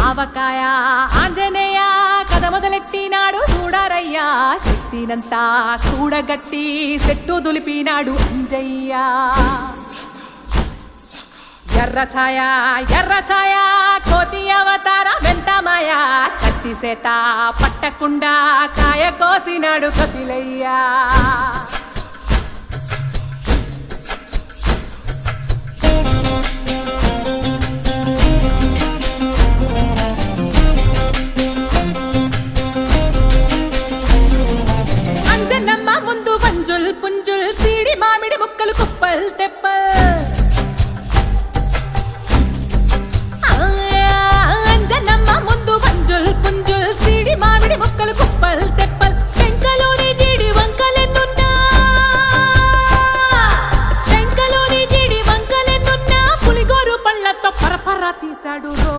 ఆవకాయ ఆంజనేయ కథ మొదలెట్టినాడు చూడారయ్యా శక్తినంతా కూడగట్టి చెట్టు దులిపినాడు అంజయ్య ఎర్ర ఛాయ కోతి అవతార వెంటమాయ కత్తి సేత పట్టకుండా కాయ కోసినాడు కపిలయ్య